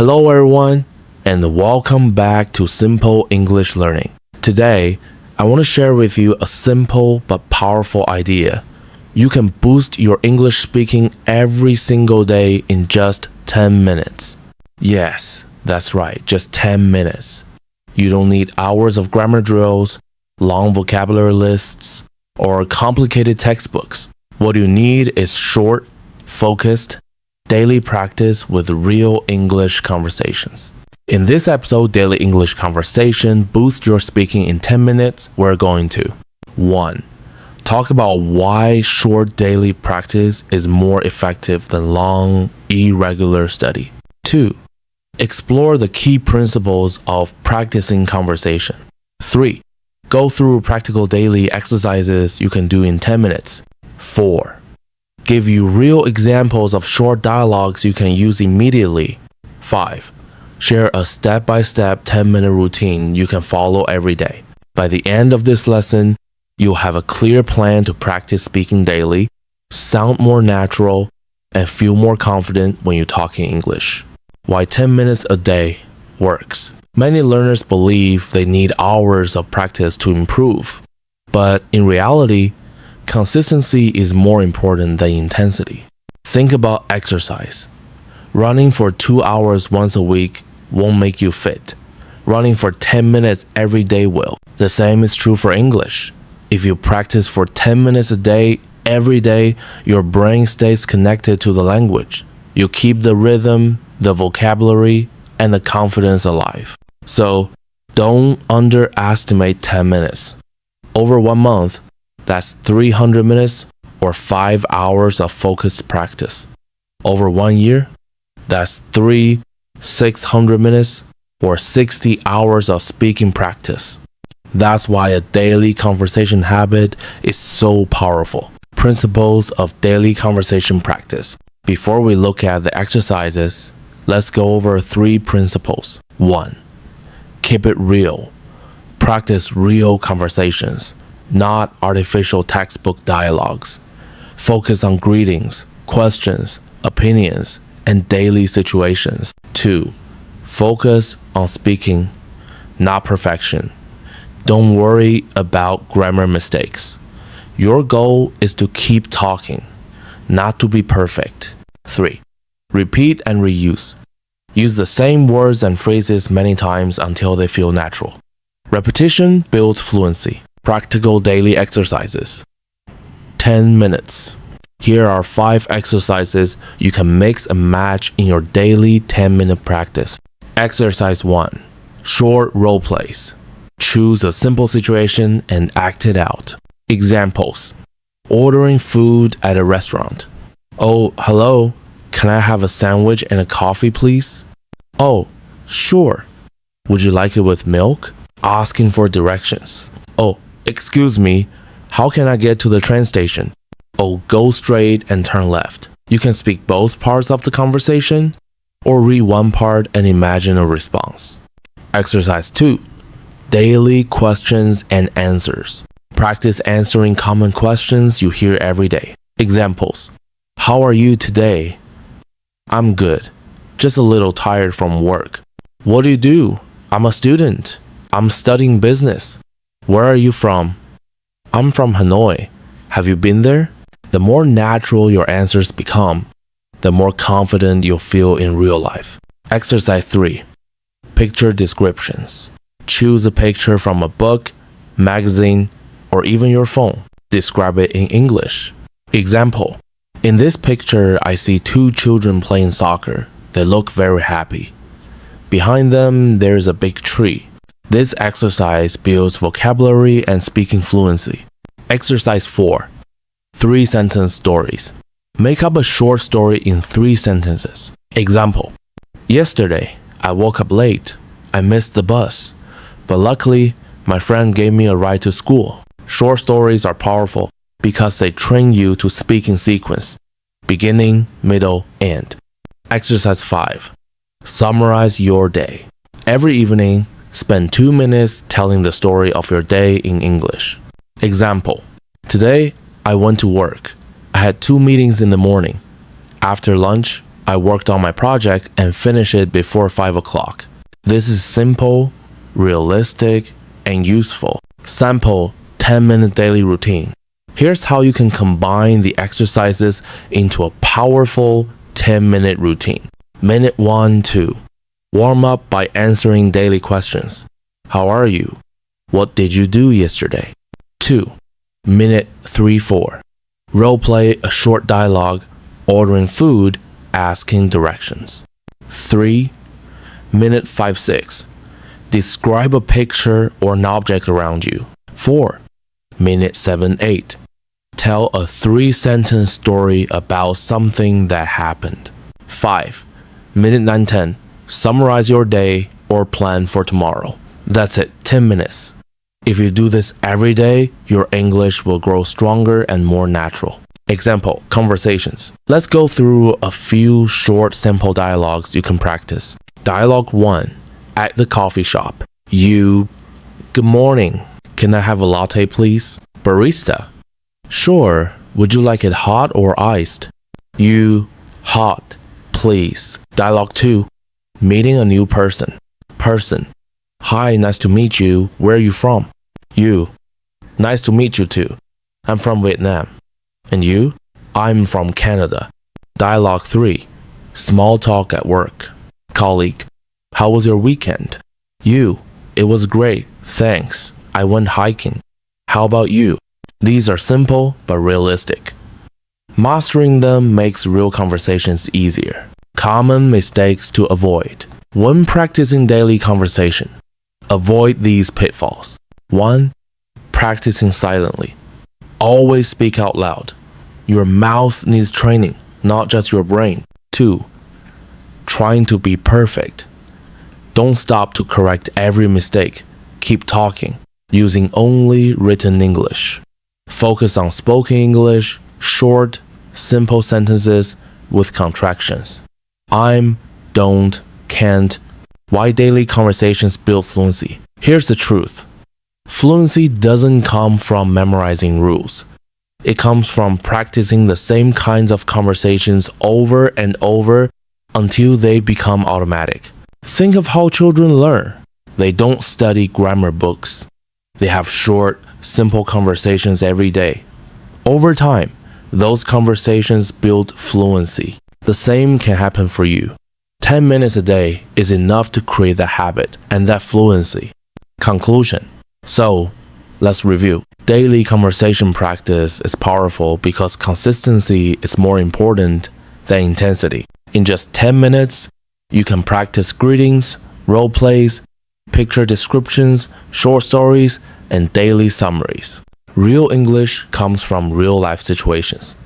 Hello everyone, and welcome back to Simple English Learning. Today, I want to share with you a simple but powerful idea. You can boost your English speaking every single day in just 10 minutes. Yes, that's right, just 10 minutes. You don't need hours of grammar drills, long vocabulary lists, or complicated textbooks. What you need is short, focused, daily practice with real English conversations. In this episode, Daily English Conversation, Boost Your Speaking in 10 minutes, we're going to 1. Talk about why short daily practice is more effective than long, irregular study. 2. Explore the key principles of practicing conversation. 3. Go through practical daily exercises you can do in 10 minutes. 4. Give you real examples of short dialogues you can use immediately. 5. Share a step-by-step 10-minute routine you can follow every day. By the end of this lesson, you'll have a clear plan to practice speaking daily, sound more natural, and feel more confident when you talk in English. Why 10 minutes a day works. Many learners believe they need hours of practice to improve, but in reality, consistency is more important than intensity. Think about exercise. Running for 2 hours once a week won't make you fit. Running for 10 minutes every day will. The same is true for English. If you practice for 10 minutes a day, every day, your brain stays connected to the language. You keep the rhythm, the vocabulary, and the confidence alive. So, don't underestimate 10 minutes. Over 1 month, that's 300 minutes or 5 hours of focused practice. Over 1 year, that's 600 minutes or 60 hours of speaking practice. That's why a daily conversation habit is so powerful. Principles of daily conversation practice. Before we look at the exercises, let's go over 3 principles. 1. Keep it real. Practice real conversations, not artificial textbook dialogues. Focus on greetings, questions, opinions, and daily situations. 2. Focus on speaking, not perfection. Don't worry about grammar mistakes. Your goal is to keep talking, not to be perfect. 3. Repeat and reuse. Use the same words and phrases many times until they feel natural. Repetition builds fluency. Practical daily exercises. 10 minutes. Here are 5 exercises you can mix and match in your daily 10-minute practice. Exercise 1. Short role plays. Choose a simple situation and act it out. Examples. Ordering food at a restaurant. Oh, hello. Can I have a sandwich and a coffee, please? Oh, sure. Would you like it with milk? Asking for directions. Oh, excuse me. How can I get to the train station? Oh, go straight and turn left. You can speak both parts of the conversation or read one part and imagine a response. Exercise 2. Daily questions and answers. Practice answering common questions you hear every day. Examples. How are you today? I'm good. Just a little tired from work. What do you do? I'm a student. I'm studying business. Where are you from? I'm from Hanoi. Have you been there? The more natural your answers become, the more confident you'll feel in real life. Exercise 3. Picture descriptions. Choose a picture from a book, magazine, or even your phone. Describe it in English. Example. In this picture, I see 2 children playing soccer. They look very happy. Behind them, there's a big tree. This exercise builds vocabulary and speaking fluency. Exercise 4. 3-sentence stories. Make up a short story in 3 sentences. Example. Yesterday, I woke up late. I missed the bus. But luckily, my friend gave me a ride to school. Short stories are powerful because they train you to speak in sequence. Beginning, middle, end. Exercise 5. Summarize your day. Every evening, spend 2 minutes telling the story of your day in English. Example. Today, I went to work. I had 2 meetings in the morning. After lunch, I worked on my project and finished it before 5 o'clock. This is simple, realistic, and useful. Sample 10-minute daily routine. Here's how you can combine the exercises into a powerful 10-minute routine. Minute 1, 2. Warm up by answering daily questions. How are you? What did you do yesterday? 2. Minute 3, 4. Role play a short dialogue, ordering food, asking directions. 3. Minute 5, 6. Describe a picture or an object around you. 4. Minute 7, 8. Tell a 3-sentence story about something that happened. 5. Minute 9, 10. Summarize your day or plan for tomorrow. That's it, 10 minutes. If you do this every day, your English will grow stronger and more natural. Example, conversations. Let's go through a few short sample dialogues you can practice. Dialogue 1. At the coffee shop. You, good morning. Can I have a latte, please? Barista. Sure. Would you like it hot or iced? You, hot, please. Dialogue 2. Meeting a new person. Person. Hi, nice to meet you. Where are you from? You. Nice to meet you too. I'm from Vietnam. And you? I'm from Canada. Dialogue 3. Small talk at work. Colleague. How was your weekend? You. It was great. Thanks. I went hiking. How about you? These are simple but realistic. Mastering them makes real conversations easier. Common mistakes to avoid. When practicing daily conversation, avoid these pitfalls. 1. Practicing silently. Always speak out loud. Your mouth needs training, not just your brain. 2. Trying to be perfect. Don't stop to correct every mistake. Keep talking, using only written English. Focus on spoken English, short, simple sentences with contractions. I'm, don't, can't. Why daily conversations build fluency? Here's the truth. Fluency doesn't come from memorizing rules. It comes from practicing the same kinds of conversations over and over until they become automatic. Think of how children learn. They don't study grammar books. They have short, simple conversations every day. Over time, those conversations build fluency. The same can happen for you. 10 minutes a day is enough to create that habit and that fluency. Conclusion. So, let's review. Daily conversation practice is powerful because consistency is more important than intensity. In just 10 minutes, you can practice greetings, role plays, picture descriptions, short stories, and daily summaries. Real English comes from real-life situations,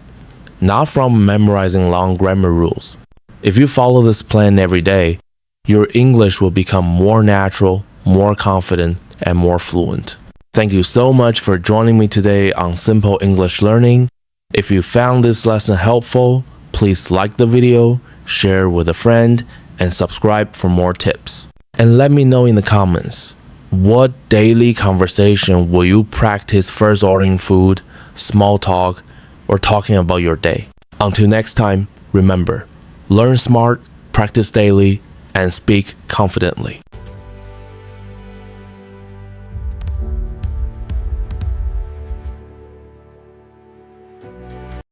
not from memorizing long grammar rules. If you follow this plan every day, your English will become more natural, more confident, and more fluent. Thank you so much for joining me today on Simple English Learning. If you found this lesson helpful, please like the video, share with a friend, and subscribe for more tips. And let me know in the comments, what daily conversation will you practice first ordering food, small talk, or talking about your day? Until next time, remember, learn smart, practice daily, and speak confidently.